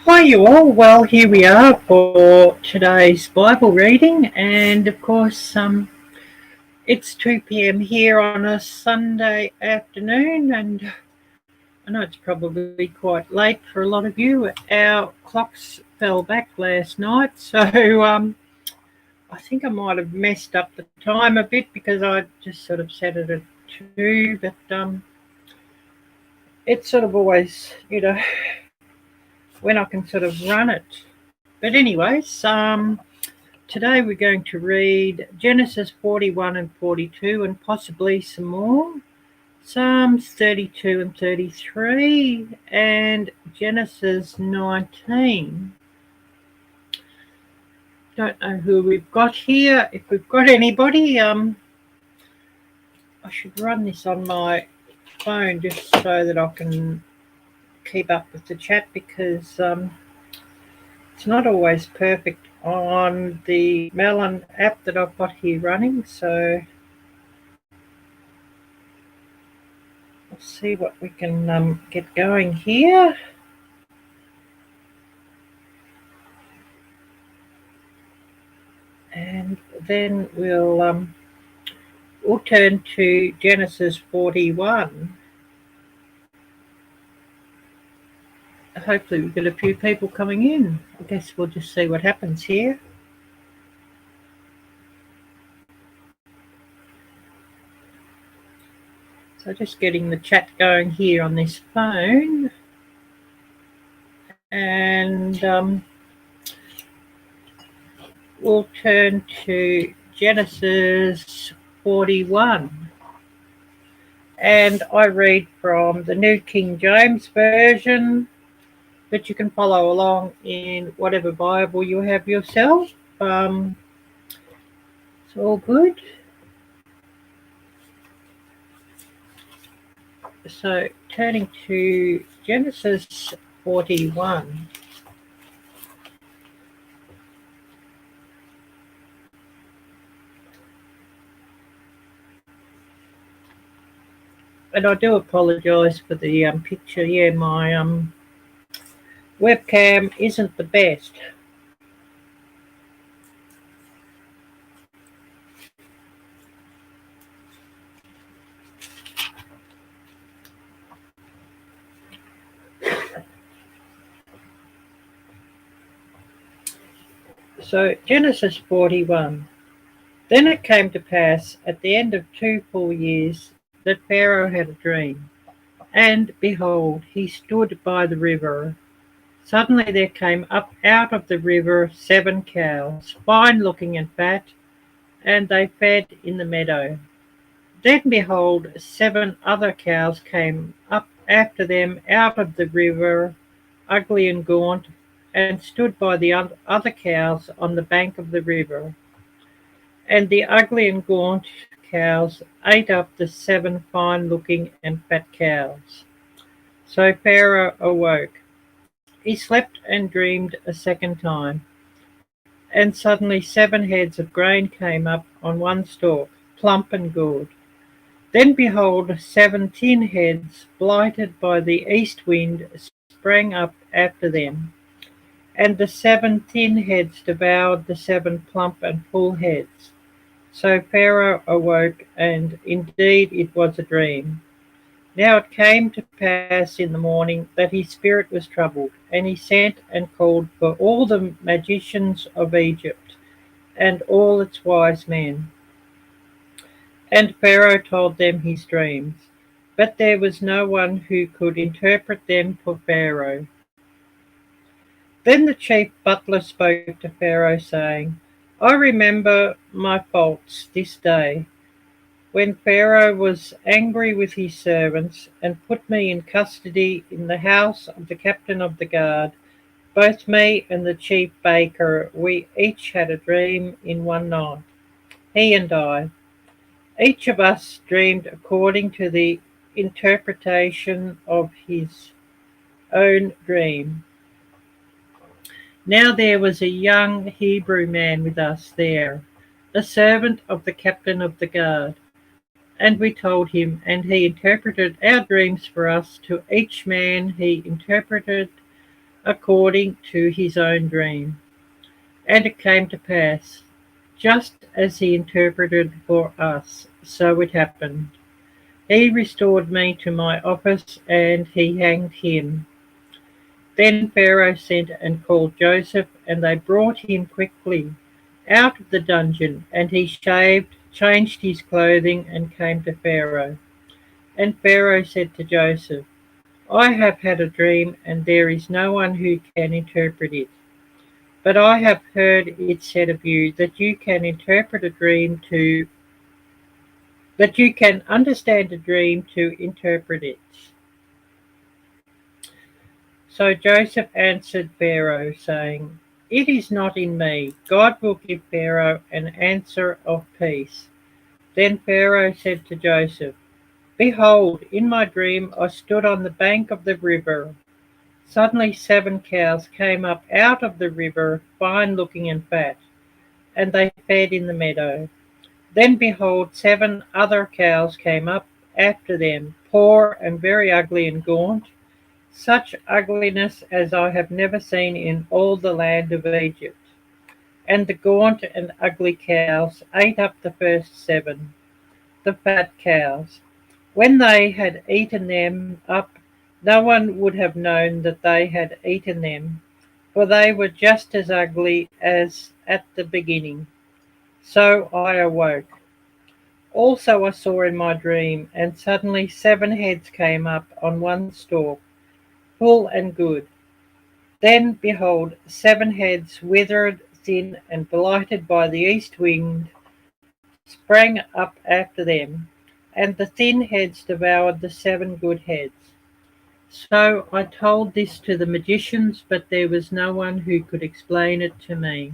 Hi, you all. Well, here we are for today's Bible reading, and of course, it's 2 p.m. here on a Sunday afternoon, and I know it's probably quite late for a lot of you. Our clocks fell back last night, so I think I might have messed up the time a bit because I just sort of set it at 2, but it's sort of always, when I can sort of run it. But anyways, today we're going to read Genesis 41 and 42 and possibly some more. Psalms 32 and 33 and Genesis 19. Don't know who we've got here. If we've got anybody, I should run this on my phone just so that I can keep up with the chat because it's not always perfect on the Melon app that I've got here running, so we'll see what we can get going here. And then we'll turn to Genesis 41. Hopefully we've got a few people coming in. I guess we'll just see what happens here. So just getting the chat going here on this phone. And we'll turn to Genesis 41. And I read from the New King James Version, but you can follow along in whatever Bible you have yourself. It's all good. So turning to Genesis 41. And I do apologise for the picture. Yeah, my webcam isn't the best. So Genesis 41. Then it came to pass at the end of 2 full years that Pharaoh had a dream. And behold, he stood by the river. Suddenly there came up out of the river 7 cows, fine looking and fat, and they fed in the meadow. Then behold, 7 other cows came up after them out of the river, ugly and gaunt, and stood by the other cows on the bank of the river. And the ugly and gaunt cows ate up the 7 fine looking and fat cows. So Pharaoh awoke. He slept and dreamed a second time. And suddenly 7 heads of grain came up on one stalk, plump and good. Then behold, 7 thin heads, blighted by the east wind, sprang up after them. And the 7 thin heads devoured the 7 plump and full heads. So Pharaoh awoke, and indeed it was a dream. Now it came to pass in the morning that his spirit was troubled, and he sent and called for all the magicians of Egypt, and all its wise men. And Pharaoh told them his dreams, but there was no one who could interpret them for Pharaoh. Then the chief butler spoke to Pharaoh, saying, I remember my faults this day, when Pharaoh was angry with his servants and put me in custody in the house of the captain of the guard. Both me and the chief baker, we each had a dream in one night, he and I. Each of us dreamed according to the interpretation of his own dream. Now there was a young Hebrew man with us there, a servant of the captain of the guard. And we told him, and he interpreted our dreams for us. To each man he interpreted according to his own dream. And it came to pass, just as he interpreted for us, so it happened. He restored me to my office, and he hanged him. Then Pharaoh sent and called Joseph, and they brought him quickly out of the dungeon, and he shaved, changed his clothing, and came to Pharaoh. And Pharaoh said to Joseph, I have had a dream, and there is no one who can interpret it. But I have heard it said of you that you can interpret a dream to that you can understand a dream to interpret it. So Joseph answered Pharaoh, saying, It is not in me. God will give Pharaoh an answer of peace. Then Pharaoh said to Joseph, Behold, in my dream I stood on the bank of the river. Suddenly 7 cows came up out of the river, fine looking and fat, and they fed in the meadow. Then behold, 7 other cows came up after them, poor and very ugly and gaunt, such ugliness as I have never seen in all the land of Egypt. And the gaunt and ugly cows ate up the first 7, the fat cows. When they had eaten them up, no one would have known that they had eaten them, for they were just as ugly as at the beginning. So I awoke. Also I saw in my dream, and suddenly 7 heads came up on one stalk, full and good. Then, behold, 7 heads, withered, thin, and blighted by the east wind, sprang up after them, and the thin heads devoured the 7 good heads. So I told this to the magicians, but there was no one who could explain it to me.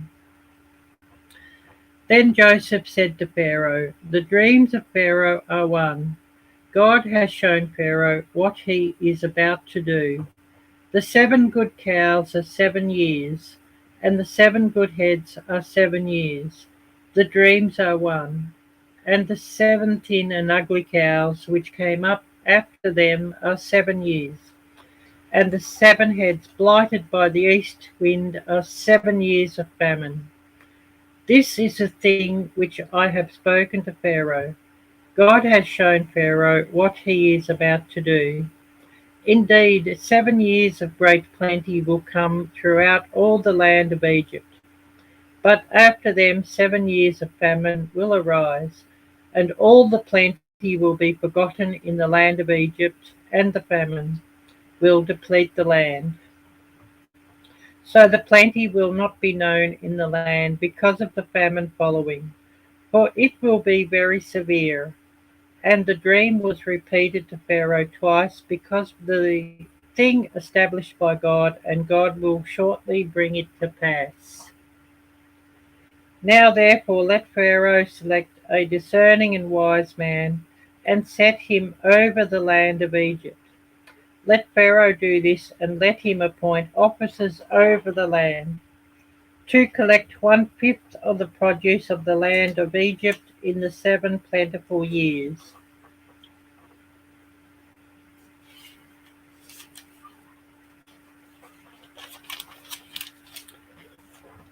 Then Joseph said to Pharaoh, The dreams of Pharaoh are one. God has shown Pharaoh what he is about to do. The 7 good cows are 7 years, and the 7 good heads are 7 years. The dreams are one. And the 7 thin and ugly cows which came up after them are 7 years. And the 7 heads blighted by the east wind are 7 years of famine. This is the thing which I have spoken to Pharaoh. God has shown Pharaoh what he is about to do. Indeed, 7 years of great plenty will come throughout all the land of Egypt. But after them 7 years of famine will arise, and all the plenty will be forgotten in the land of Egypt, and the famine will deplete the land. So the plenty will not be known in the land because of the famine following, for it will be very severe. And the dream was repeated to Pharaoh twice because of the thing established by God, and God will shortly bring it to pass. Now therefore let Pharaoh select a discerning and wise man, and set him over the land of Egypt. Let Pharaoh do this, and let him appoint officers over the land, to collect 1/5 of the produce of the land of Egypt in the 7 plentiful years.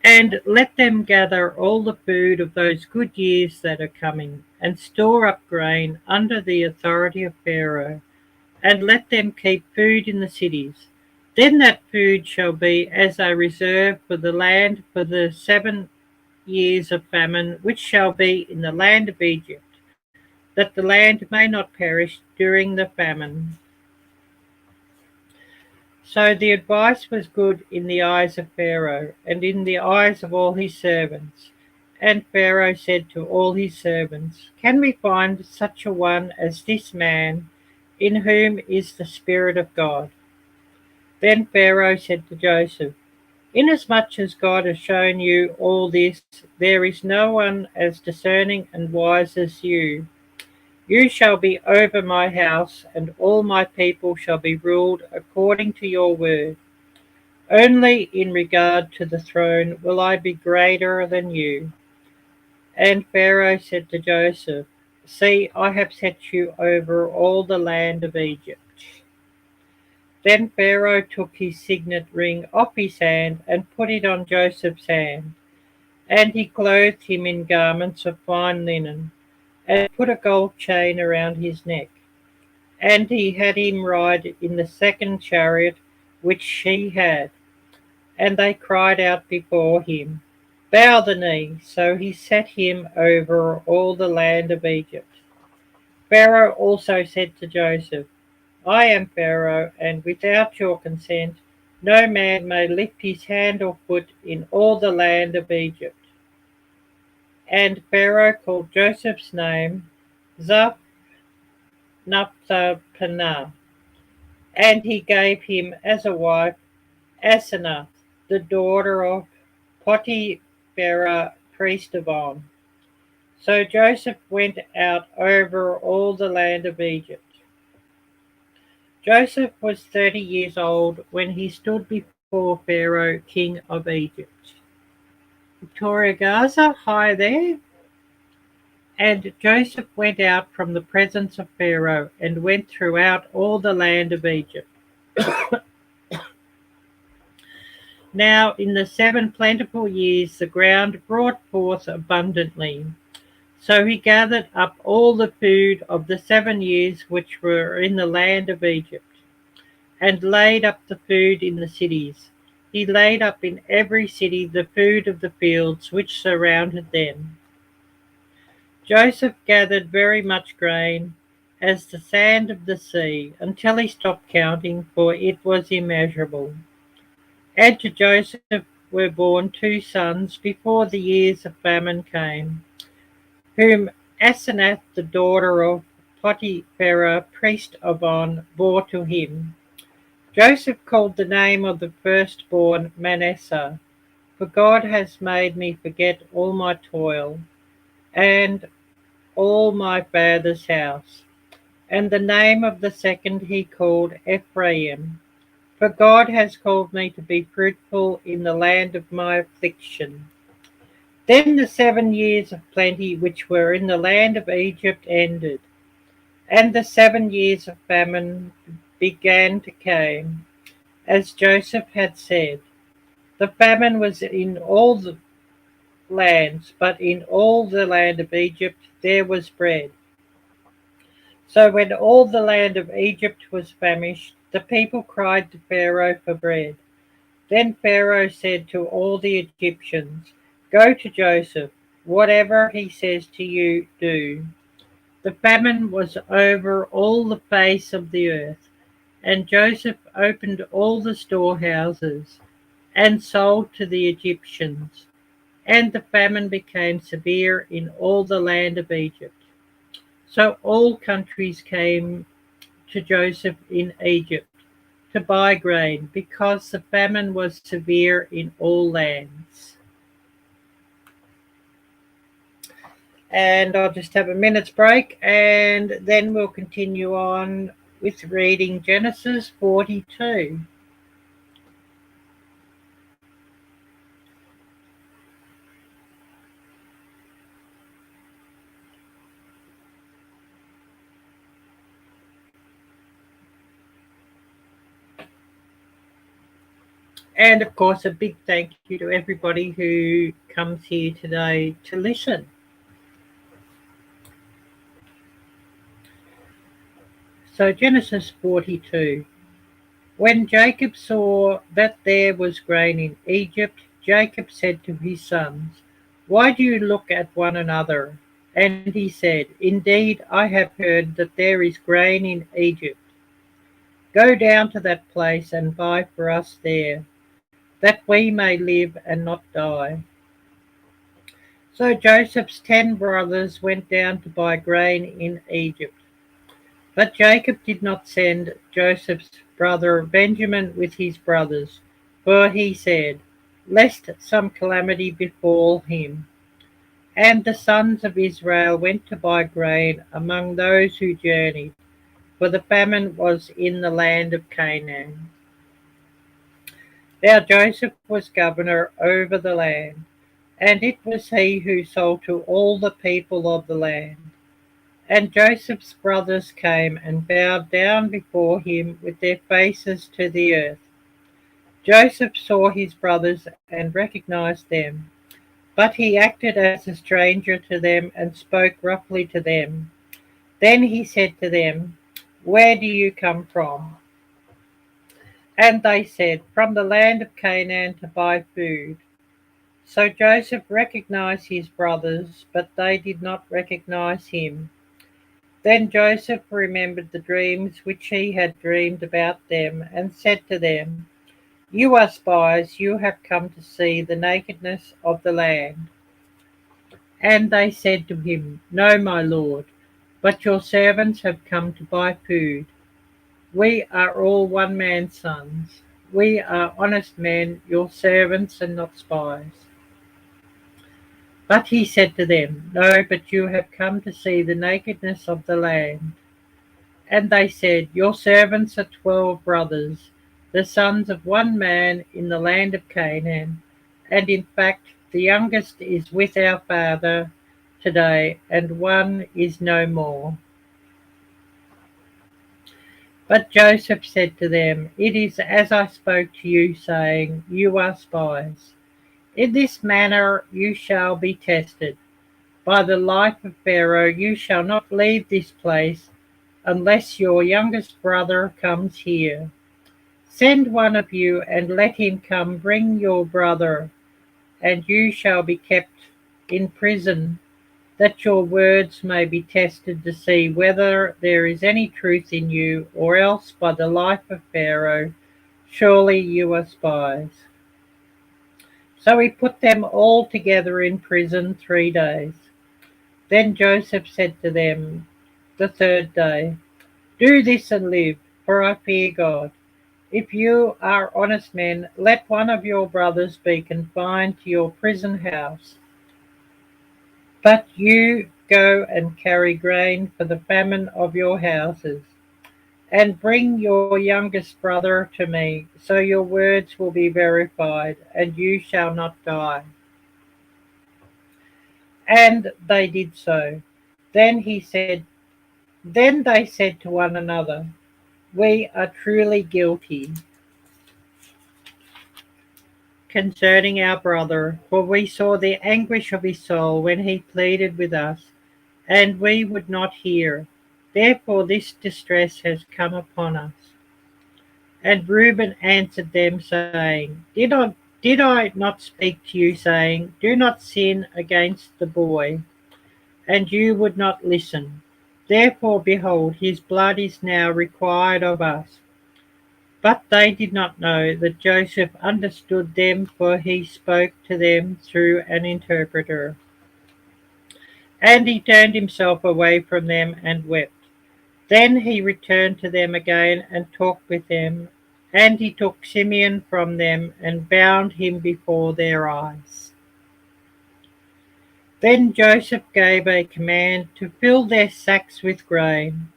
And let them gather all the food of those good years that are coming, and store up grain under the authority of Pharaoh, and let them keep food in the cities. Then that food shall be as a reserve for the land for the 7 years of famine which shall be in the land of Egypt, that the land may not perish during the famine. So the advice was good in the eyes of Pharaoh, and in the eyes of all his servants. And Pharaoh said to all his servants, Can we find such a one as this man, in whom is the Spirit of God? Then Pharaoh said to Joseph, Inasmuch as God has shown you all this, there is no one as discerning and wise as you. You shall be over my house, and all my people shall be ruled according to your word. Only in regard to the throne will I be greater than you. And Pharaoh said to Joseph, See, I have set you over all the land of Egypt. Then Pharaoh took his signet ring off his hand and put it on Joseph's hand, and he clothed him in garments of fine linen, and put a gold chain around his neck. And he had him ride in the second chariot which she had, and they cried out before him, Bow the knee. So he set him over all the land of Egypt. Pharaoh also said to Joseph, I am Pharaoh, and without your consent no man may lift his hand or foot in all the land of Egypt. And Pharaoh called Joseph's name Zaphnaphthapanah, and he gave him as a wife Asenath, the daughter of Potipharah, priest of On. So Joseph went out over all the land of Egypt. Joseph was 30 years old when he stood before Pharaoh, king of Egypt. Victoria Garza, hi there. And Joseph went out from the presence of Pharaoh and went throughout all the land of Egypt. Now in the 7 plentiful years the ground brought forth abundantly. So he gathered up all the food of the 7 years which were in the land of Egypt, and laid up the food in the cities. He laid up in every city the food of the fields which surrounded them. Joseph gathered very much grain, as the sand of the sea, until he stopped counting, for it was immeasurable. And to Joseph were born 2 sons before the years of famine came, whom Asenath, the daughter of Potipharah, priest of On, bore to him. Joseph called the name of the firstborn Manasseh, for God has made me forget all my toil and all my father's house. And the name of the second he called Ephraim, for God has called me to be fruitful in the land of my affliction. Then the 7 years of plenty which were in the land of Egypt ended, and the 7 years of famine began to come, as Joseph had said. The famine was in all the lands, but in all the land of Egypt there was bread. So when all the land of Egypt was famished, the people cried to Pharaoh for bread. Then Pharaoh said to all the Egyptians, Go to Joseph, whatever he says to you, do. The famine was over all the face of the earth, and Joseph opened all the storehouses and sold to the Egyptians, and the famine became severe in all the land of Egypt. So all countries came to Joseph in Egypt to buy grain, because the famine was severe in all lands. And I'll just have a minute's break, and then we'll continue on with reading Genesis 42. And of course, a big thank you to everybody who comes here today to listen. So, Genesis 42. When Jacob saw that there was grain in Egypt, Jacob said to his sons, Why do you look at one another? And he said, Indeed, I have heard that there is grain in Egypt. Go down to that place and buy for us there, that we may live and not die. So Joseph's 10 brothers went down to buy grain in Egypt. But Jacob did not send Joseph's brother Benjamin with his brothers, for he said, Lest some calamity befall him. And the sons of Israel went to buy grain among those who journeyed, for the famine was in the land of Canaan. Now Joseph was governor over the land, and it was he who sold to all the people of the land. And Joseph's brothers came and bowed down before him with their faces to the earth. Joseph saw his brothers and recognized them, but he acted as a stranger to them and spoke roughly to them. Then he said to them, "Where do you come from?" And they said, "From the land of Canaan to buy food." So Joseph recognized his brothers, but they did not recognize him. Then Joseph remembered the dreams which he had dreamed about them, and said to them, "You are spies, you have come to see the nakedness of the land." And they said to him, "No, my lord, but your servants have come to buy food. We are all one man's sons. We are honest men, your servants, and not spies." But he said to them, "No, but you have come to see the nakedness of the land." And they said, "Your servants are 12 brothers, the sons of one man in the land of Canaan, and in fact the youngest is with our father today, and one is no more." But Joseph said to them, "It is as I spoke to you, saying, You are spies. In this manner you shall be tested. By the life of Pharaoh you shall not leave this place unless your youngest brother comes here. Send one of you and let him come bring your brother, and you shall be kept in prison, that your words may be tested to see whether there is any truth in you, or else by the life of Pharaoh, surely you are spies." So he put them all together in prison 3 days. Then Joseph said to them the third day, "Do this and live, for I fear God. If you are honest men, let one of your brothers be confined to your prison house. But you go and carry grain for the famine of your houses, and bring your youngest brother to me, so your words will be verified, and you shall not die." And they did so. Then he said, Then they said to one another, "We are truly guilty concerning our brother, for we saw the anguish of his soul when he pleaded with us, and we would not hear. Therefore this distress has come upon us." And Reuben answered them, saying, Did I not speak to you, saying, "Do not sin against the boy"? And you would not listen. Therefore, behold, his blood is now required of us. But they did not know that Joseph understood them, for he spoke to them through an interpreter. And he turned himself away from them and wept. Then he returned to them again and talked with them. And he took Simeon from them and bound him before their eyes. Then Joseph gave a command to fill their sacks with grain,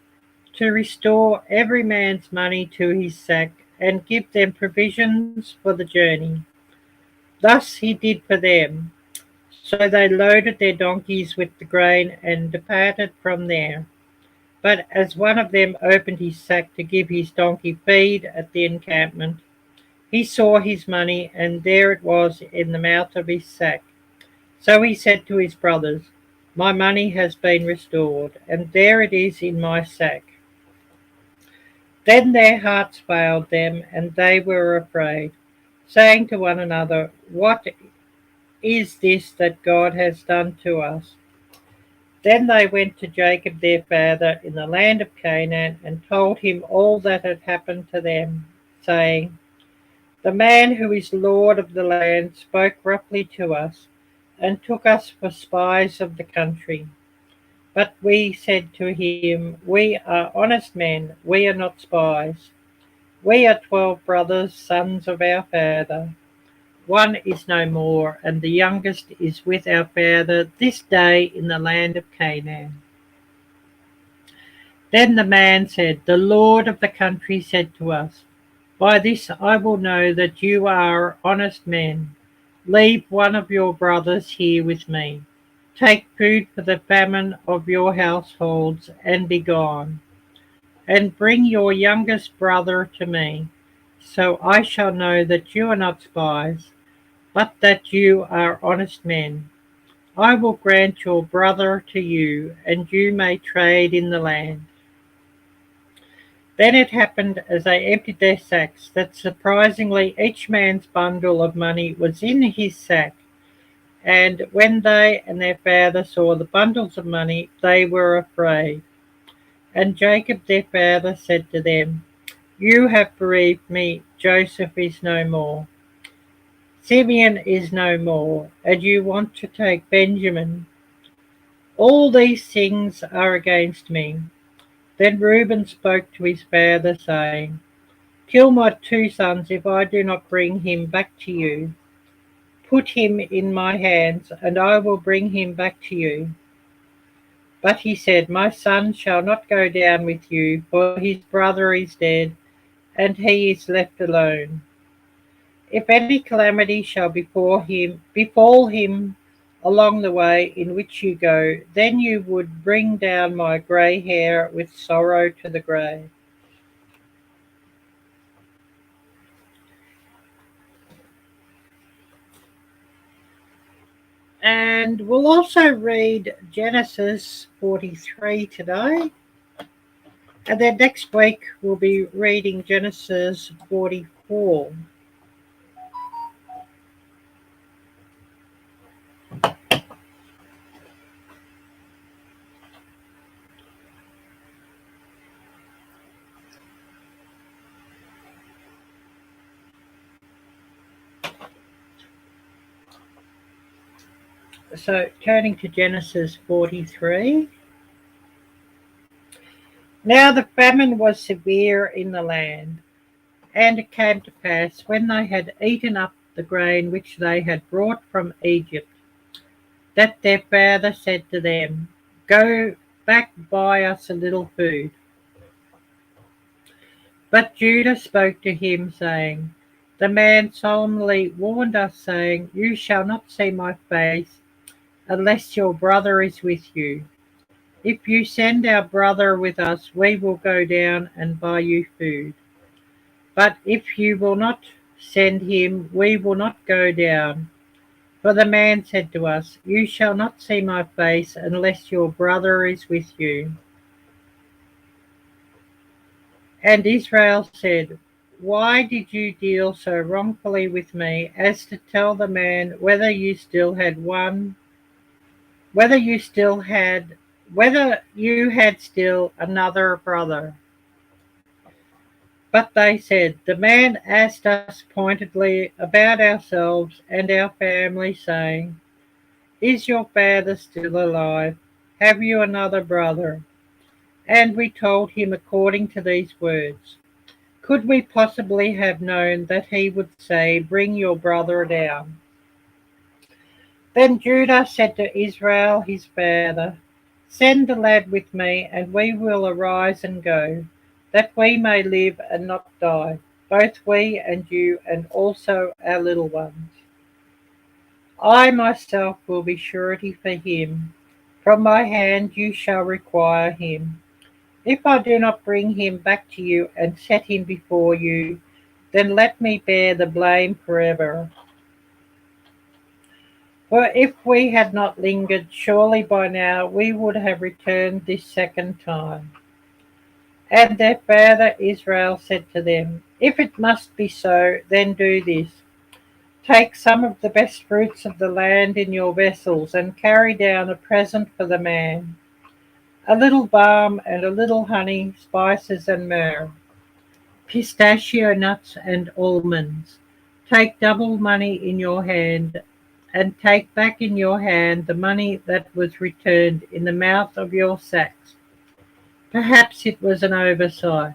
to restore every man's money to his sack, and give them provisions for the journey. Thus he did for them. So they loaded their donkeys with the grain and departed from there. But as one of them opened his sack to give his donkey feed at the encampment, he saw his money, and there it was in the mouth of his sack. So he said to his brothers, "My money has been restored, and there it is in my sack." Then their hearts failed them, and they were afraid, saying to one another, "What is this that God has done to us?" Then they went to Jacob their father in the land of Canaan, and told him all that had happened to them, saying, "The man who is Lord of the land spoke roughly to us, and took us for spies of the country. But we said to him, 'We are honest men, we are not spies. We are 12 brothers, sons of our father. One is no more, and the youngest is with our father this day in the land of Canaan.' Then the man said, 'The Lord of the country said to us, By this I will know that you are honest men. Leave one of your brothers here with me. Take food for the famine of your households, and be gone. And bring your youngest brother to me, so I shall know that you are not spies, but that you are honest men. I will grant your brother to you, and you may trade in the land." Then it happened, as they emptied their sacks, that surprisingly each man's bundle of money was in his sack. And when they and their father saw the bundles of money, they were afraid. And Jacob their father said to them, "You have bereaved me. Joseph is no more. Simeon is no more, and you want to take Benjamin. All these things are against me." Then Reuben spoke to his father, saying, "Kill my two sons if I do not bring him back to you. Put him in my hands, and I will bring him back to you." But he said, "My son shall not go down with you, for his brother is dead, and he is left alone. If any calamity shall befall him along the way in which you go, then you would bring down my grey hair with sorrow to the grave." And we'll also read Genesis 43 today. And then next week we'll be reading Genesis 44. So turning to Genesis 43. Now the famine was severe in the land, and it came to pass, when they had eaten up the grain which they had brought from Egypt, that their father said to them, "Go back, buy us a little food." But Judah spoke to him, saying, "The man solemnly warned us, saying, 'You shall not see my face unless your brother is with you. If you send our brother with us, we will go down and buy you food. But if you will not send him, we will not go down.' For the man said to us, 'You shall not see my face unless your brother is with you.' And Israel said, 'Why did you deal so wrongfully with me, as to tell the man whether you had still another brother?' But they said, 'The man asked us pointedly about ourselves and our family, saying, Is your father still alive? Have you another brother?' And we told him according to these words. Could we possibly have known that he would say, 'Bring your brother down'?" Then Judah said to Israel his father, "Send the lad with me, and we will arise and go, that we may live and not die, both we and you, and also our little ones. I myself will be surety for him. From my hand you shall require him. If I do not bring him back to you and set him before you, then let me bear the blame forever. For if we had not lingered, surely by now we would have returned this second time." And their father Israel said to them, "If it must be so, then do this. Take some of the best fruits of the land in your vessels, and carry down a present for the man, a little balm and a little honey, spices and myrrh, pistachio nuts and almonds. Take double money in your hand, and take back in your hand the money that was returned in the mouth of your sacks. Perhaps it was an oversight.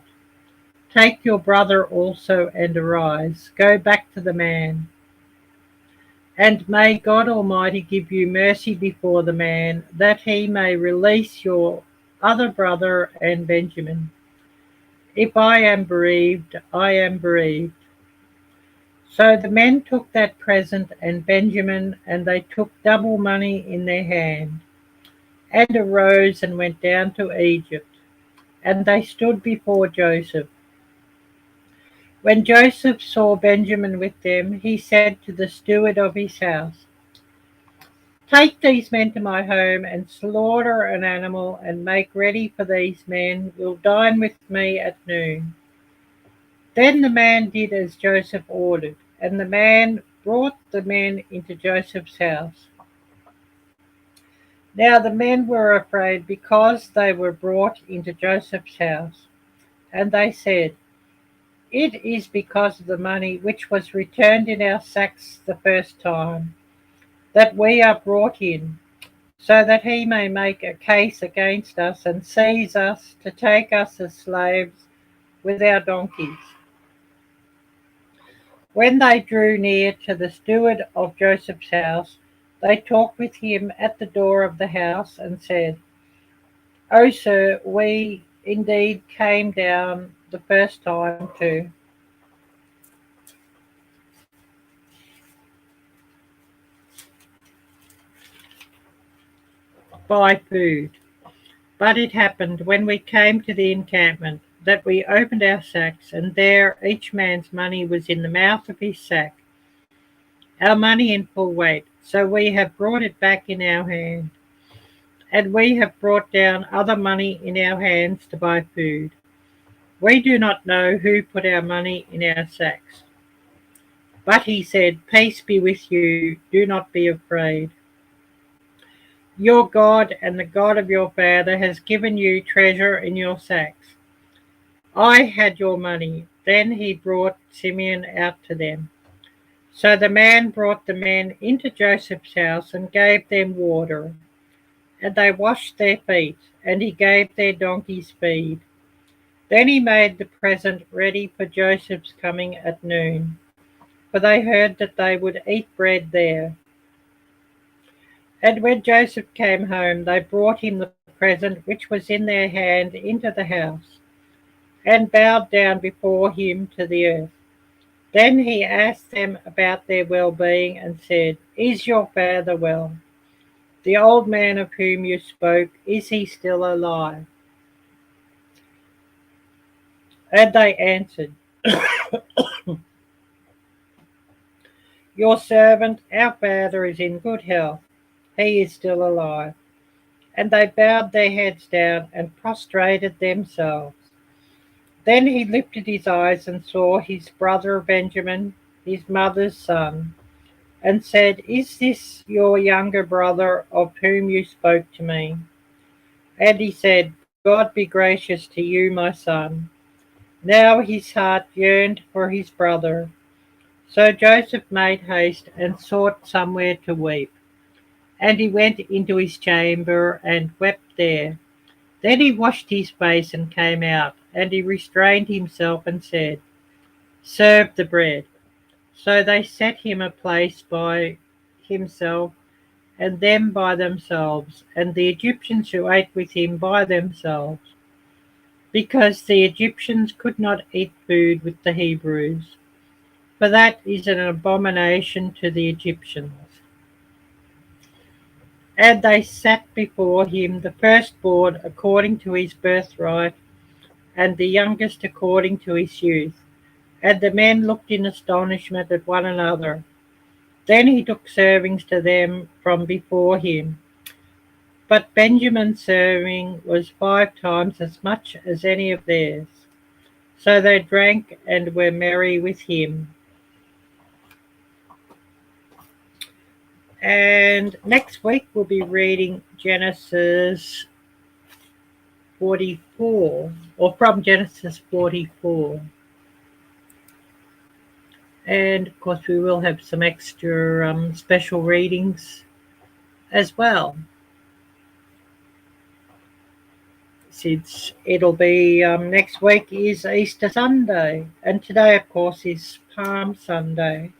Take your brother also and arise. Go back to the man. And may God Almighty give you mercy before the man, that he may release your other brother and Benjamin. If I am bereaved, I am bereaved." So the men took that present and Benjamin, and they took double money in their hand, and arose and went down to Egypt. And they stood before Joseph. When Joseph saw Benjamin with them, he said to the steward of his house, "Take these men to my home and slaughter an animal and make ready for these men. Will dine with me at noon." Then the man did as Joseph ordered, and the man brought the men into Joseph's house. Now the men were afraid because they were brought into Joseph's house, and they said, "It is because of the money which was returned in our sacks the first time that we are brought in, so that he may make a case against us and seize us to take us as slaves with our donkeys." When they drew near to the steward of Joseph's house, they talked with him at the door of the house and said, "O sir, we indeed came down the first time to buy food. But it happened when we came to the encampment that we opened our sacks, and there each man's money was in the mouth of his sack, our money in full weight. So we have brought it back in our hand, and we have brought down other money in our hands to buy food. We do not know who put our money in our sacks." But he said, "Peace be with you, do not be afraid. Your God and the God of your father has given you treasure in your sacks. I had your money." Then he brought Simeon out to them. So the man brought the men into Joseph's house and gave them water, and they washed their feet, and he gave their donkeys feed. Then he made the present ready for Joseph's coming at noon, for they heard that they would eat bread there. And when Joseph came home, they brought him the present which was in their hand into the house, and bowed down before him to the earth. Then he asked them about their well-being and said, "Is your father well? The old man of whom you spoke, is he still alive?" And they answered, "Your servant, our father, is in good health. He is still alive." And they bowed their heads down and prostrated themselves. Then he lifted his eyes and saw his brother Benjamin, his mother's son, and said, "Is this your younger brother of whom you spoke to me?" And he said, "God be gracious to you, my son." Now his heart yearned for his brother. So Joseph made haste and sought somewhere to weep. And he went into his chamber and wept there. Then he washed his face and came out, and he restrained himself and said, "Serve the bread." So they set him a place by himself, and them by themselves, and the Egyptians who ate with him by themselves, because the Egyptians could not eat food with the Hebrews, for that is an abomination to the Egyptians. And they sat before him, the firstborn according to his birthright, and the youngest according to his youth. And the men looked in astonishment at one another. Then he took servings to them from before him. But Benjamin's serving was 5 times as much as any of theirs. So they drank and were merry with him. And next week we'll be reading Genesis 44, or from Genesis 44. And of course, we will have some extra special readings as well. Since it'll be next week is Easter Sunday, and today, of course, is Palm Sunday.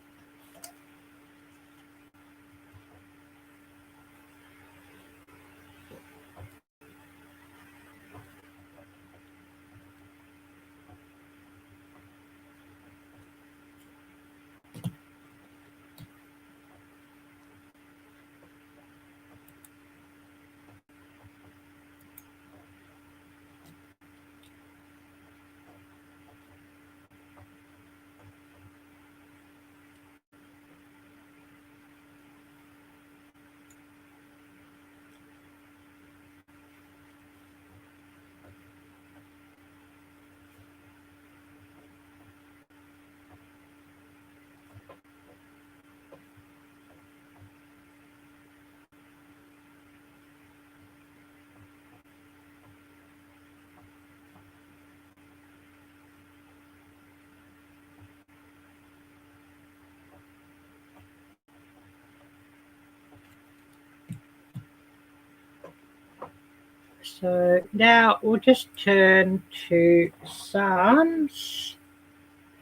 So now we'll just turn to Psalms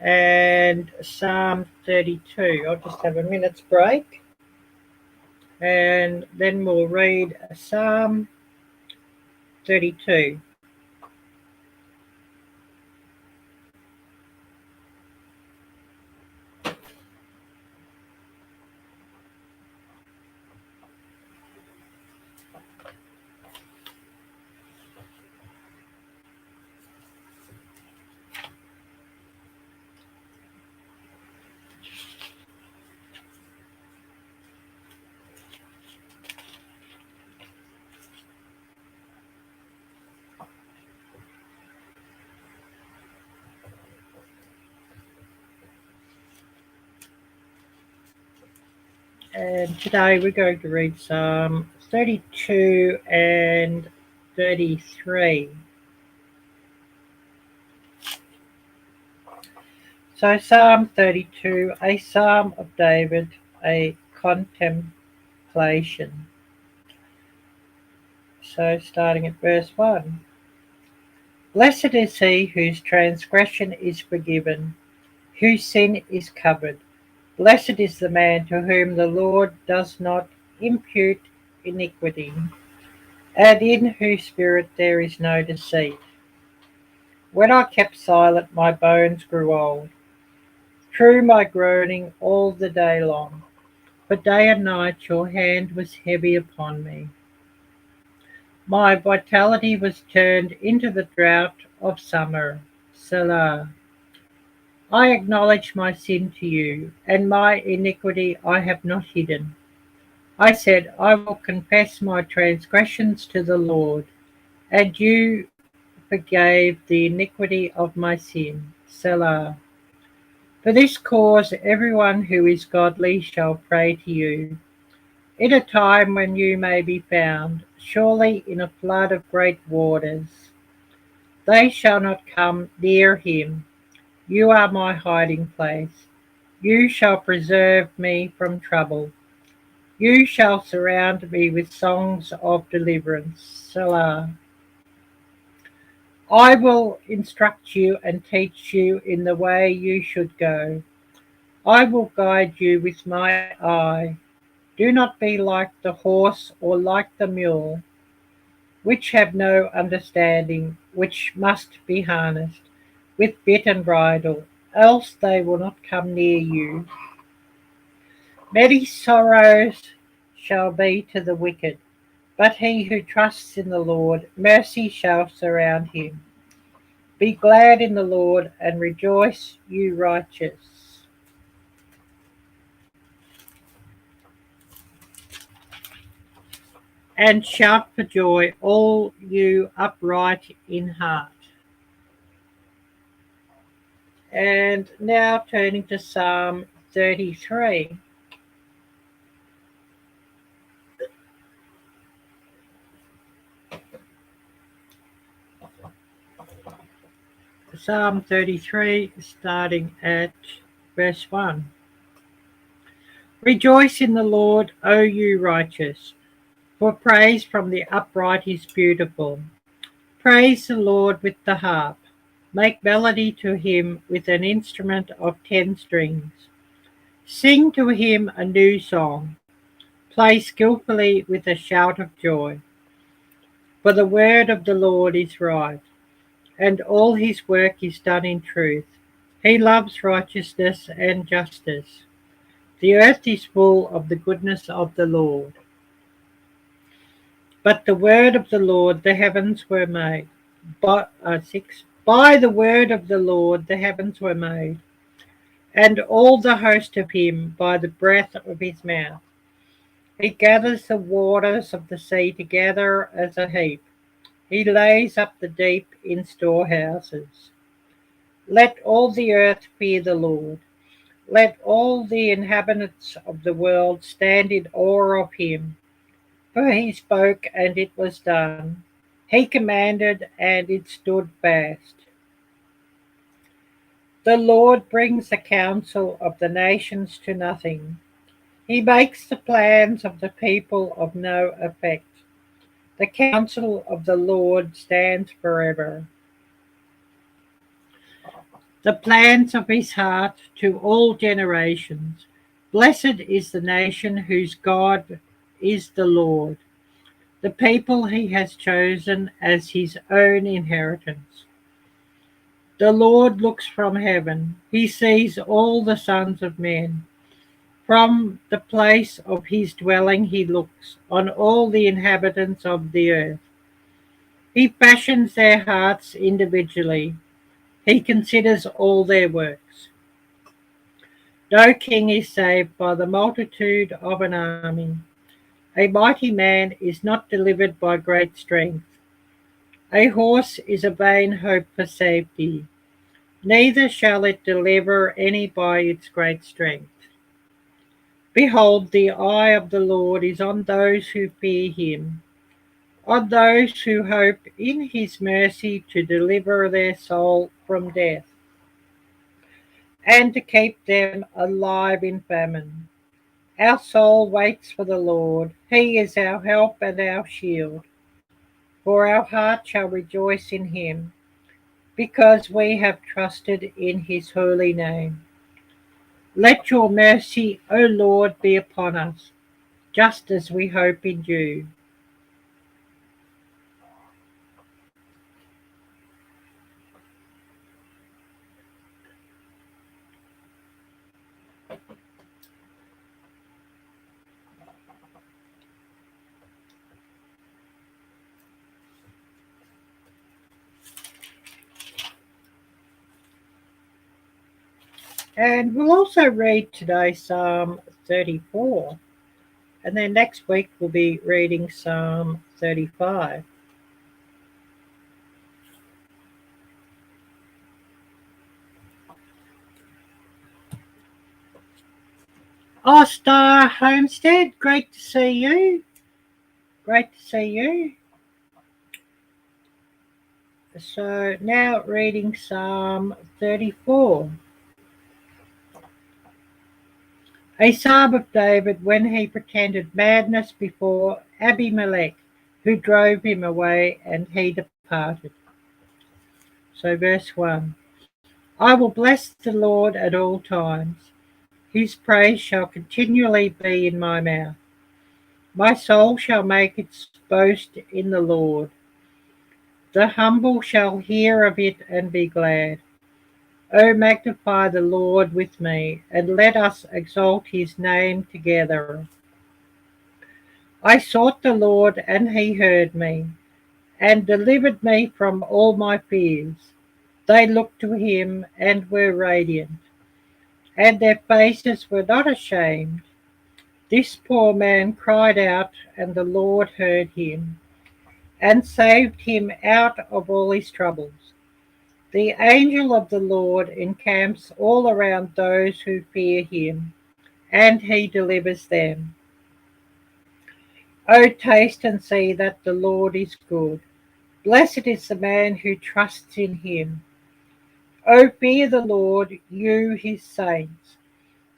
and Psalm 32. I'll just have a minute's break and then we'll read Psalm 32. And today we're going to read Psalm 32 and 33. So Psalm 32, a psalm of David, a contemplation. So starting at verse 1. Blessed is he whose transgression is forgiven, whose sin is covered. Blessed is the man to whom the Lord does not impute iniquity, and in whose spirit there is no deceit. When I kept silent, my bones grew old, through my groaning all the day long. For day and night your hand was heavy upon me. My vitality was turned into the drought of summer. Selah. I acknowledge my sin to you, and my iniquity I have not hidden. I said, I will confess my transgressions to the Lord, and you forgave the iniquity of my sin. Selah. For this cause everyone who is godly shall pray to you, in a time when you may be found, surely in a flood of great waters. They shall not come near him. You are my hiding place. You shall preserve me from trouble. You shall surround me with songs of deliverance. Selah. I will instruct you and teach you in the way you should go. I will guide you with my eye. Do not be like the horse or like the mule, which have no understanding, which must be harnessed with bit and bridle, else they will not come near you. Many sorrows shall be to the wicked, but he who trusts in the Lord, mercy shall surround him. Be glad in the Lord and rejoice, you righteous. And shout for joy, all you upright in heart. And now turning to Psalm 33. Psalm 33, starting at verse 1. Rejoice in the Lord, O you righteous, for praise from the upright is beautiful. Praise the Lord with the harp. Make melody to him with an instrument of 10 strings. Sing to him a new song. Play skillfully with a shout of joy. For the word of the Lord is right, and all his work is done in truth. He loves righteousness and justice. The earth is full of the goodness of the Lord. But the word of the Lord the heavens were made. By the word of the Lord the heavens were made, and all the host of him by the breath of his mouth. He gathers the waters of the sea together as a heap. He lays up the deep in storehouses. Let all the earth fear the Lord. Let all the inhabitants of the world stand in awe of him. For he spoke, and it was done. He commanded, and it stood fast. The Lord brings the counsel of the nations to nothing. He makes the plans of the people of no effect. The counsel of the Lord stands forever, the plans of his heart to all generations. Blessed is the nation whose God is the Lord, the people he has chosen as his own inheritance. The Lord looks from heaven. He sees all the sons of men. From the place of his dwelling he looks on all the inhabitants of the earth. He fashions their hearts individually. He considers all their works. No king is saved by the multitude of an army. A mighty man is not delivered by great strength. A horse is a vain hope for safety. Neither shall it deliver any by its great strength. Behold, the eye of the Lord is on those who fear him, on those who hope in his mercy to deliver their soul from death, and to keep them alive in famine. Our soul waits for the Lord. He is our help and our shield. For our heart shall rejoice in him, because we have trusted in his holy name. Let your mercy, O Lord, be upon us, just as we hope in you. And we'll also read today Psalm 34. And then next week we'll be reading Psalm 35. Oh, Star Homestead, great to see you. Great to see you. So now reading Psalm 34. A psalm of David when he pretended madness before Abimelech, who drove him away, and he departed. So verse 1. I will bless the Lord at all times. His praise shall continually be in my mouth. My soul shall make its boast in the Lord. The humble shall hear of it and be glad. O magnify the Lord with me, and let us exalt his name together. I sought the Lord, and he heard me, and delivered me from all my fears. They looked to him and were radiant, and their faces were not ashamed. This poor man cried out, and the Lord heard him, and saved him out of all his troubles. The angel of the Lord encamps all around those who fear him, and he delivers them. O taste and see that the Lord is good. Blessed is the man who trusts in him. O fear the Lord, you his saints.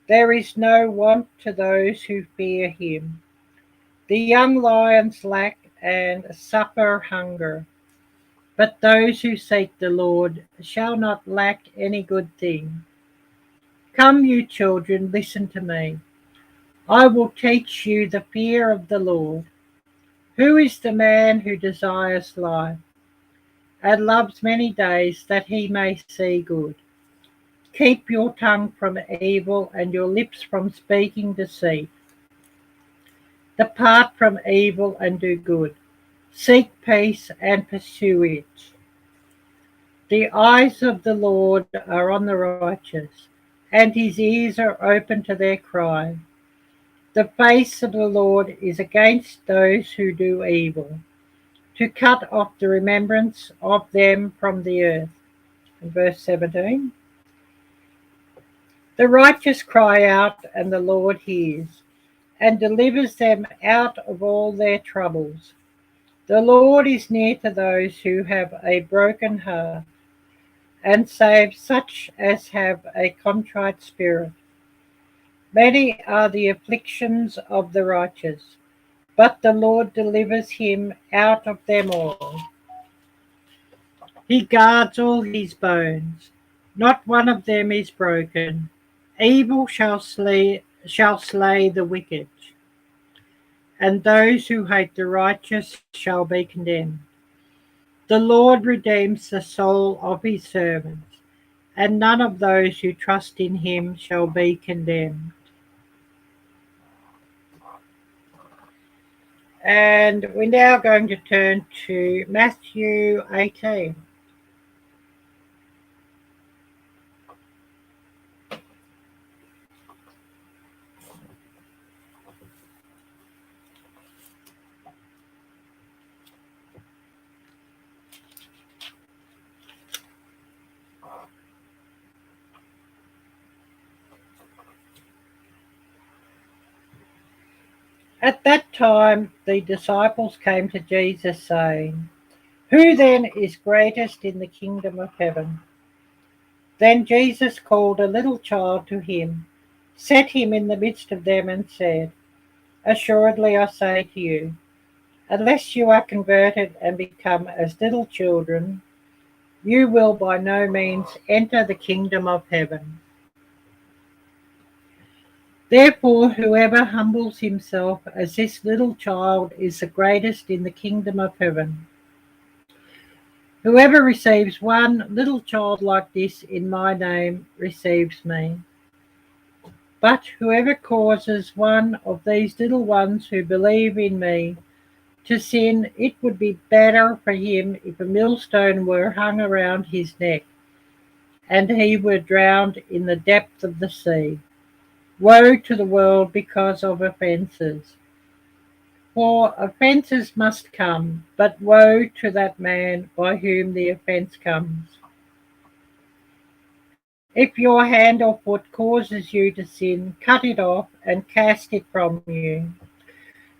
There is no want to those who fear him. The young lions lack and suffer hunger, but those who seek the Lord shall not lack any good thing. Come, you children, listen to me. I will teach you the fear of the Lord. Who is the man who desires life, and loves many days that he may see good? Keep your tongue from evil and your lips from speaking deceit. Depart from evil and do good. Seek peace and pursue it. The eyes of the Lord are on the righteous, and his ears are open to their cry. The face of the Lord is against those who do evil, to cut off the remembrance of them from the earth. And verse 17. The righteous cry out, and the Lord hears, and delivers them out of all their troubles. The Lord is near to those who have a broken heart, and saves such as have a contrite spirit. Many are the afflictions of the righteous, but the Lord delivers him out of them all. He guards all his bones, not one of them is broken. Evil shall slay the wicked, and those who hate the righteous shall be condemned. The Lord redeems the soul of his servants, and none of those who trust in him shall be condemned. And we're now going to turn to Matthew 18. At that time the disciples came to Jesus, saying, "Who then is greatest in the kingdom of heaven?" Then Jesus called a little child to him, set him in the midst of them, and said, "Assuredly I say to you, unless you are converted and become as little children, you will by no means enter the kingdom of heaven. Therefore, whoever humbles himself as this little child is the greatest in the kingdom of heaven. Whoever receives one little child like this in my name receives me. But whoever causes one of these little ones who believe in me to sin, it would be better for him if a millstone were hung around his neck and he were drowned in the depth of the sea. Woe to the world because of offences. For offences must come, but woe to that man by whom the offence comes. If your hand or foot causes you to sin, cut it off and cast it from you.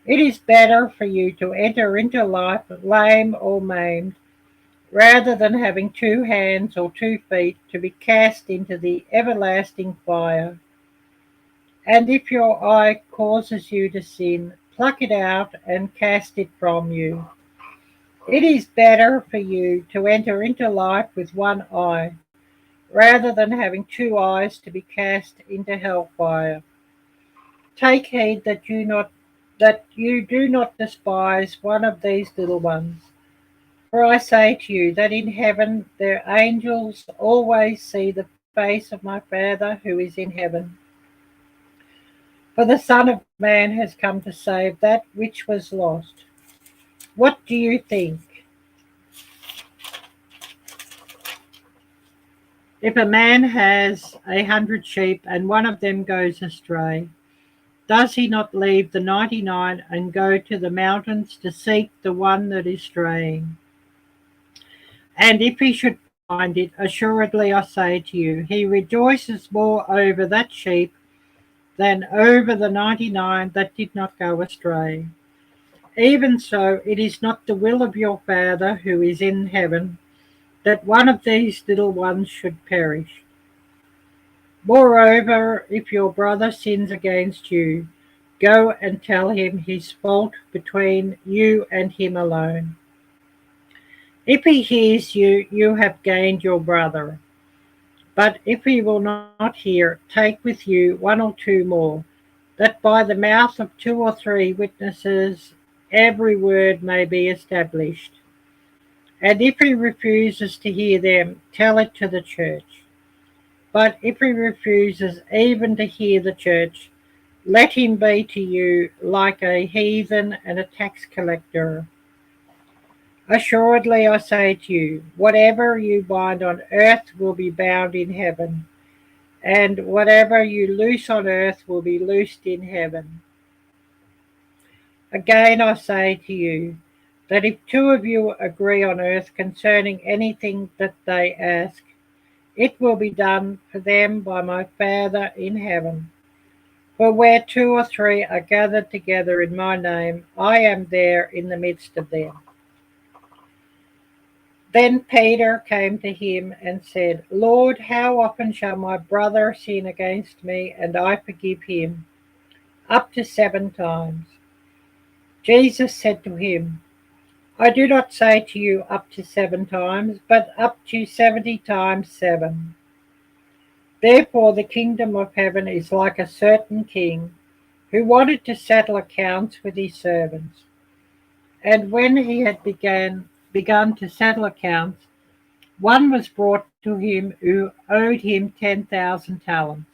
It is better for you to enter into life lame or maimed, rather than having 2 hands or 2 feet to be cast into the everlasting fire. And if your eye causes you to sin, pluck it out and cast it from you. It is better for you to enter into life with 1 eye, rather than having 2 eyes to be cast into hellfire. Take heed that you do not despise one of these little ones. For I say to you that in heaven their angels always see the face of my Father who is in heaven. For the Son of Man has come to save that which was lost. What do you think? If a man has 100 sheep and one of them goes astray, does he not leave the 99 and go to the mountains to seek the one that is straying? And if he should find it, assuredly I say to you, he rejoices more over that sheep than over the 99 that did not go astray. Even so, it is not the will of your Father who is in heaven that one of these little ones should perish. Moreover, if your brother sins against you, go and tell him his fault between you and him alone. If he hears you, you have gained your brother. But if he will not hear, take with you 1 or 2 more, that by the mouth of 2 or 3 witnesses every word may be established. And if he refuses to hear them, tell it to the church. But if he refuses even to hear the church, let him be to you like a heathen and a tax collector. Assuredly I say to you, whatever you bind on earth will be bound in heaven, and whatever you loose on earth will be loosed in heaven. Again I say to you, that if 2 of you agree on earth concerning anything that they ask, it will be done for them by my Father in heaven. For where 2 or 3 are gathered together in my name, I am there in the midst of them. Then Peter came to him and said, Lord, how often shall my brother sin against me and I forgive him? Up to 7 times. Jesus said to him, I do not say to you up to 7 times, but up to 70 times 7. Therefore the kingdom of heaven is like a certain king who wanted to settle accounts with his servants. And when he had begun to settle accounts, one was brought to him who owed him 10,000 talents.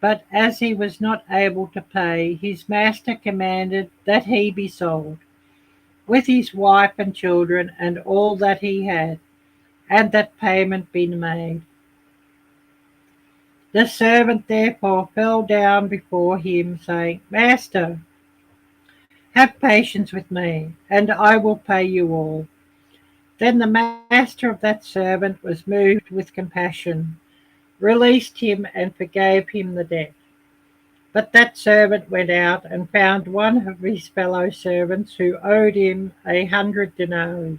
But as he was not able to pay, his master commanded that he be sold, with his wife and children and all that he had, and that payment be made. The servant therefore fell down before him, saying, Master, have patience with me, and I will pay you all. Then the master of that servant was moved with compassion, released him, and forgave him the debt. But that servant went out and found one of his fellow servants who owed him 100 denarii.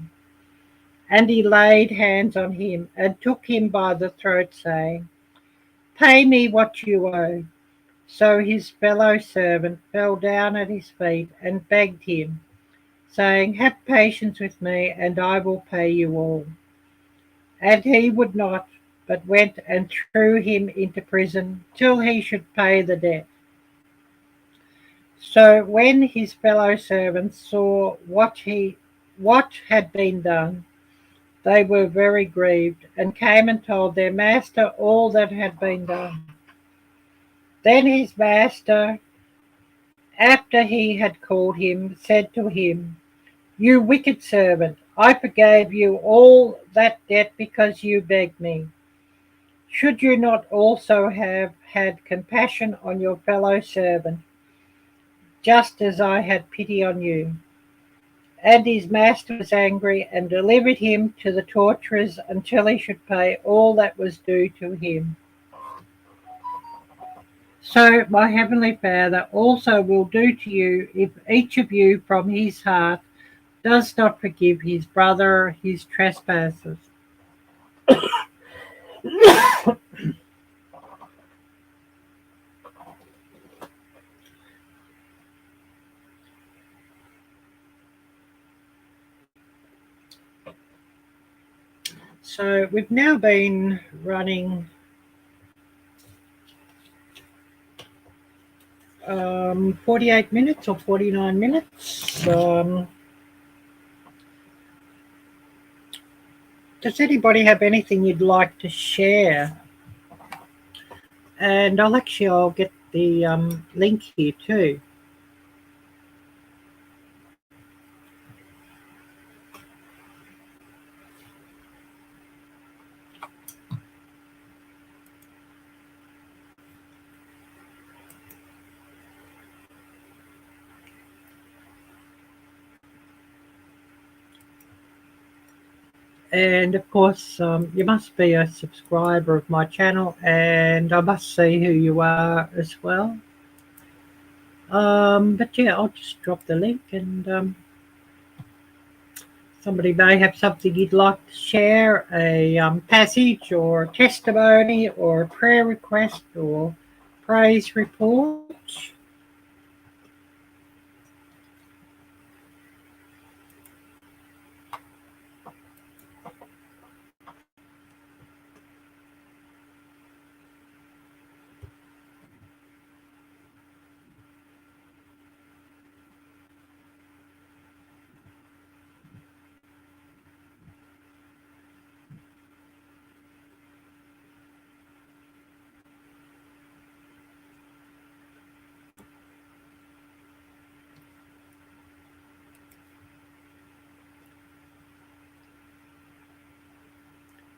And he laid hands on him and took him by the throat, saying, Pay me what you owe. So his fellow servant fell down at his feet and begged him, saying, Have patience with me, and I will pay you all. And he would not, but went and threw him into prison till he should pay the debt. So when his fellow servants saw what had been done, they were very grieved, and came and told their master all that had been done. Then his master, after he had called him, said to him, You wicked servant, I forgave you all that debt because you begged me. Should you not also have had compassion on your fellow servant, just as I had pity on you? And his master was angry and delivered him to the torturers until he should pay all that was due to him. So my heavenly Father also will do to you if each of you from his heart does not forgive his brother his trespasses. So we've now been running 48 minutes or 49 minutes. Does anybody have anything you'd like to share? And I'll get the link here too. And of course, you must be a subscriber of my channel, and I must see who you are as well. But yeah, I'll just drop the link, and somebody may have something you'd like to share, a passage or testimony or a prayer request or praise report.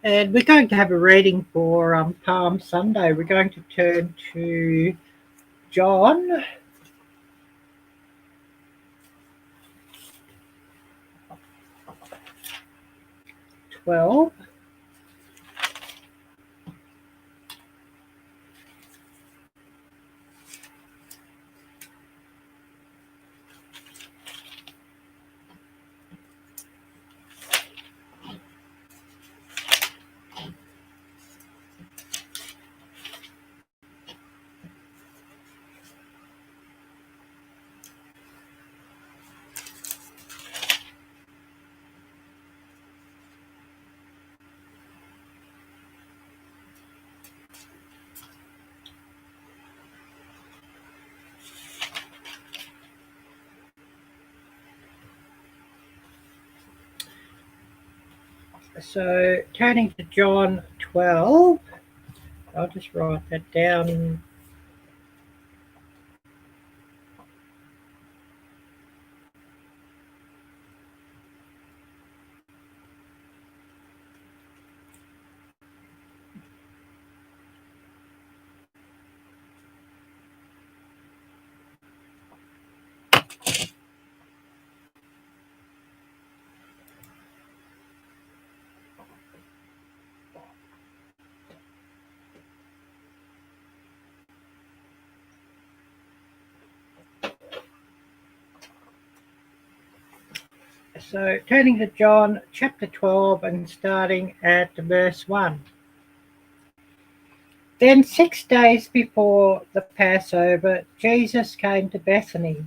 And we're going to have a reading for Palm Sunday. We're going to turn to John 12. So turning to John 12, I'll just write that down. So turning to John chapter 12 and starting at verse 1. Then 6 days before the Passover, Jesus came to Bethany,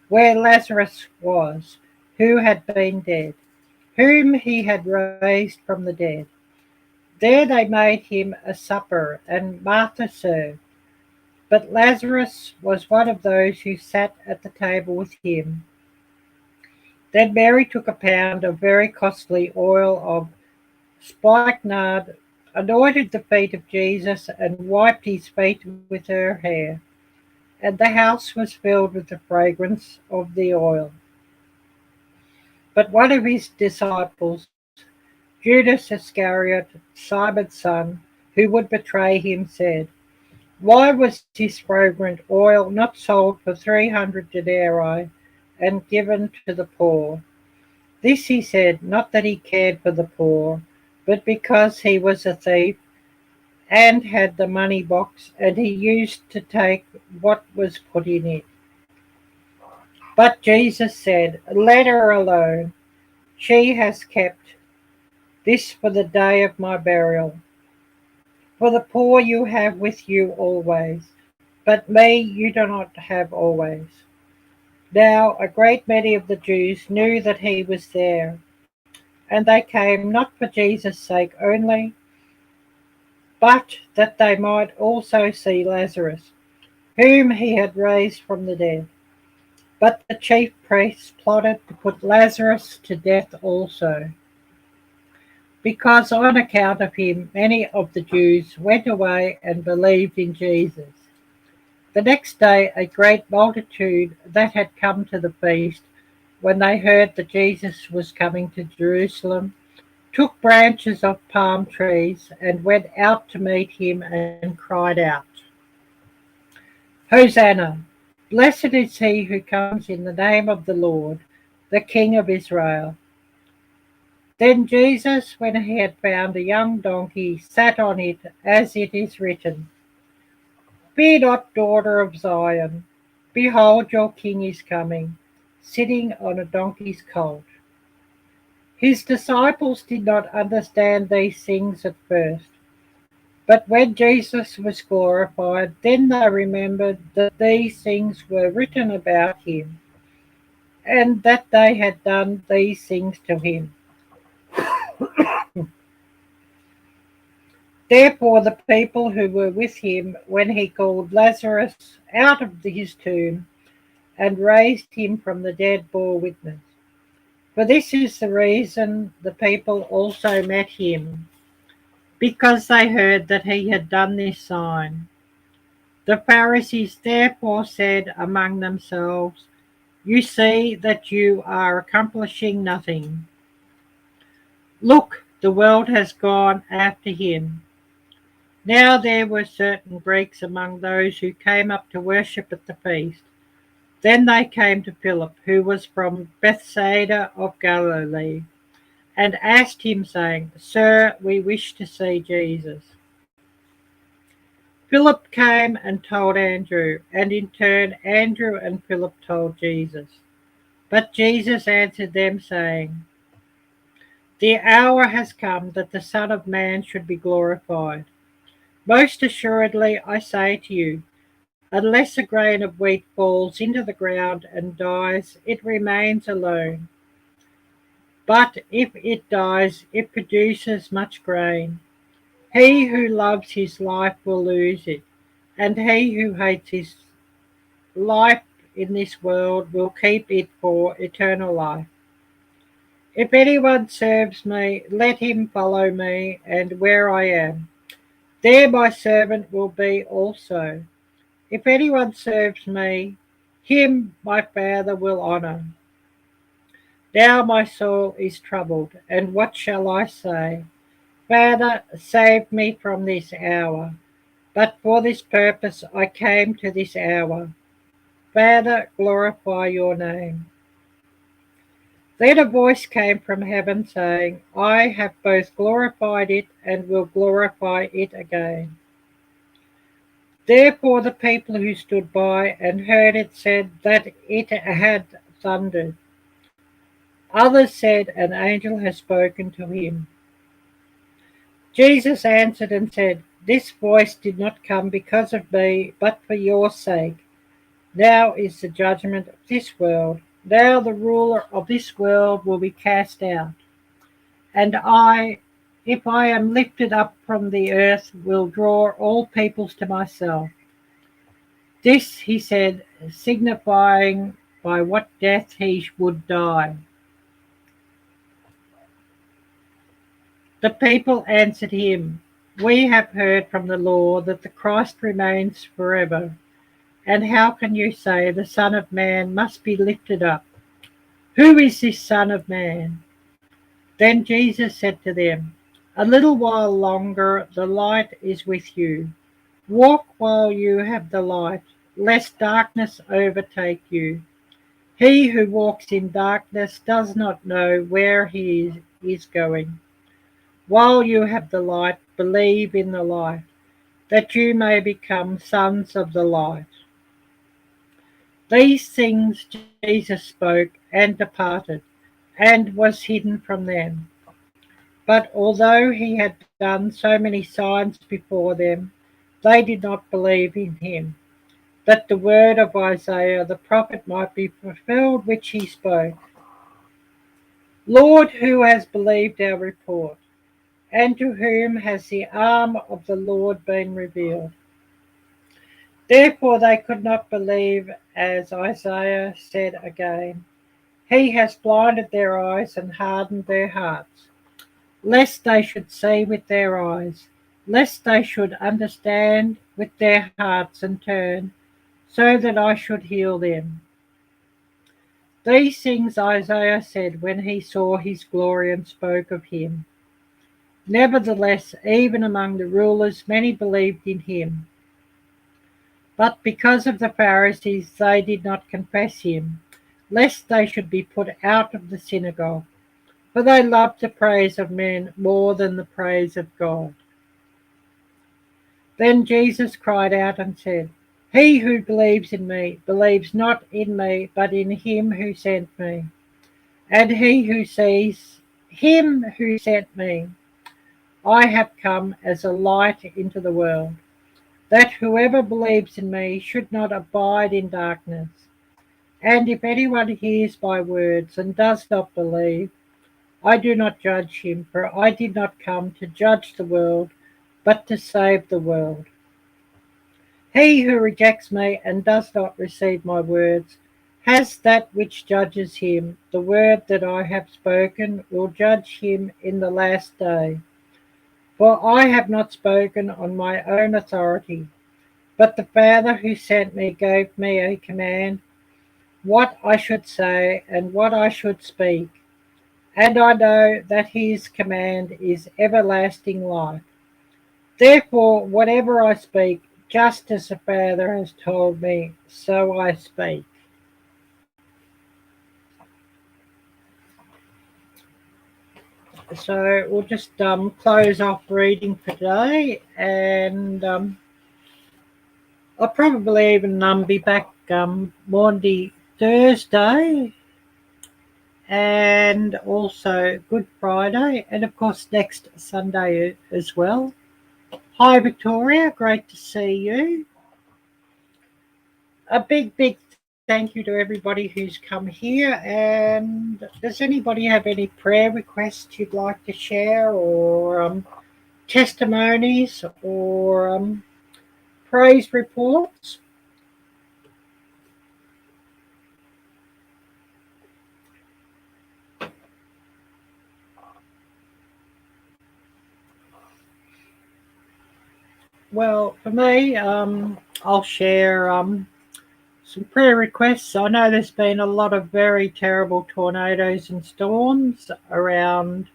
where Lazarus was, who had been dead, whom he had raised from the dead. There they made him a supper, and Martha served. But Lazarus was one of those who sat at the table with him. Then Mary took a pound of very costly oil of spikenard, anointed the feet of Jesus, and wiped his feet with her hair. And the house was filled with the fragrance of the oil. But one of his disciples, Judas Iscariot, Simon's son, who would betray him, said, "Why was this fragrant oil not sold for 300 denarii and given to the poor?" This he said, not that he cared for the poor, but because he was a thief and had the money box, and he used to take what was put in it. But Jesus said, "Let her alone. She has kept this for the day of my burial. For the poor you have with you always, but me you do not have always." Now a great many of the Jews knew that he was there, and they came not for Jesus' sake only, but that they might also see Lazarus, whom he had raised from the dead. But the chief priests plotted to put Lazarus to death also, because on account of him many of the Jews went away and believed in Jesus. The next day a great multitude that had come to the feast, when they heard that Jesus was coming to Jerusalem, took branches of palm trees and went out to meet him and cried out, "Hosanna! Blessed is he who comes in the name of the Lord, the King of Israel." Then Jesus, when he had found a young donkey, sat on it, as it is written, "Fear not, daughter of Zion. Behold, your king is coming, sitting on a donkey's colt." His disciples did not understand these things at first. But when Jesus was glorified, then they remembered that these things were written about him, and that they had done these things to him. Therefore the people who were with him when he called Lazarus out of his tomb and raised him from the dead bore witness. For this is the reason the people also met him, because they heard that he had done this sign. The Pharisees therefore said among themselves, "You see that you are accomplishing nothing. Look, the world has gone after him." Now there were certain Greeks among those who came up to worship at the feast. Then they came to Philip, who was from Bethsaida of Galilee, and asked him, saying, "Sir, we wish to see Jesus." Philip came and told Andrew, and in turn Andrew and Philip told Jesus. But Jesus answered them, saying, "The hour has come that the Son of Man should be glorified. Most assuredly I say to you, unless a grain of wheat falls into the ground and dies, it remains alone. But if it dies, it produces much grain. He who loves his life will lose it, and he who hates his life in this world will keep it for eternal life. If anyone serves me, let him follow me, and where I am, there my servant will be also. If anyone serves me, him my Father will honour. Now my soul is troubled, and what shall I say? Father, save me from this hour. But for this purpose I came to this hour. Father, glorify your name. Then a voice came from heaven saying, I have both glorified it and will glorify it again. Therefore the people who stood by and heard it said that it had thundered. Others said, an angel has spoken to him. Jesus answered and said, this voice did not come because of me, but for your sake. Now is the judgment of this world. Now the ruler of this world will be cast out. And I, if I am lifted up from the earth, will draw all peoples to myself. This he said, signifying by what death he would die. The people answered him, we have heard from the law that the Christ remains forever. And how can you say the Son of Man must be lifted up? Who is this Son of Man? Then Jesus said to them, a little while longer the light is with you. Walk while you have the light, lest darkness overtake you. He who walks in darkness does not know where he is going. While you have the light, believe in the light, that you may become sons of the light. These things Jesus spoke and departed, and was hidden from them. But although he had done so many signs before them, they did not believe in him, that the word of Isaiah the prophet might be fulfilled which he spoke. Lord, who has believed our report? And to whom has the arm of the Lord been revealed? Therefore they could not believe, as Isaiah said again, he has blinded their eyes and hardened their hearts, lest they should see with their eyes, lest they should understand with their hearts and turn, so that I should heal them. These things Isaiah said when he saw his glory and spoke of him. Nevertheless, even among the rulers many believed in him. But because of the Pharisees they did not confess him, lest they should be put out of the synagogue. For they loved the praise of men more than the praise of God. Then Jesus cried out and said, he who believes in me believes not in me, but in him who sent me. And he who sees him who sent me, I have come as a light into the world, that whoever believes in me should not abide in darkness. And if anyone hears my words and does not believe, I do not judge him, for I did not come to judge the world, but to save the world. He who rejects me and does not receive my words has that which judges him. The word that I have spoken will judge him in the last day. For I have not spoken on my own authority, but the Father who sent me gave me a command, what I should say and what I should speak. And I know that his command is everlasting life. Therefore, whatever I speak, just as the Father has told me, so I speak. So we'll just close off reading for today, and I'll probably even be back Monday, Thursday, and also Good Friday, and of course next Sunday as well. Hi Victoria, great to see you. A big thank you to everybody who's come here. And does anybody have any prayer requests you'd like to share, or testimonies, or praise reports? Well, for me, I'll share some prayer requests. I know there's been a lot of very terrible tornadoes and storms around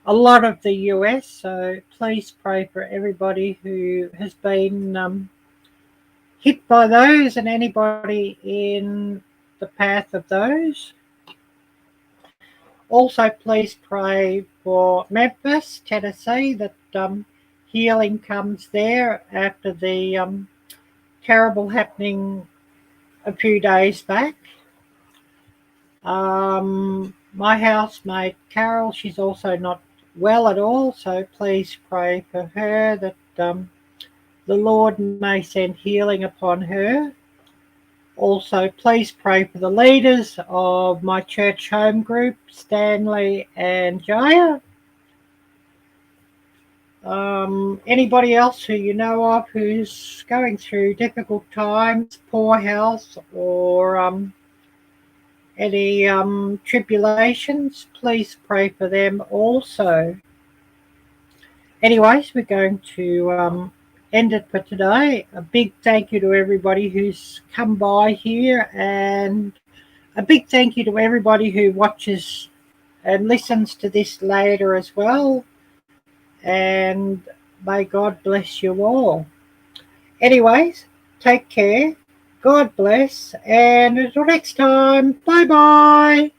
a lot of the US, so please pray for everybody who has been hit by those and anybody in the path of those. Also, please pray for Memphis, Tennessee, that healing comes there after the terrible happening a few days back. My housemate Carol, she's also not well at all, so please pray for her that the Lord may send healing upon her. Also, please pray for the leaders of my church home group, Stanley and Jaya. Anybody else who you know of who's going through difficult times, poor health, or any tribulations, please pray for them also. Anyways, we're going to end it for today. A big thank you to everybody who's come by here, and a big thank you to everybody who watches and listens to this later as well. And may God bless you all. Anyways, take care. God bless. And until next time, bye bye.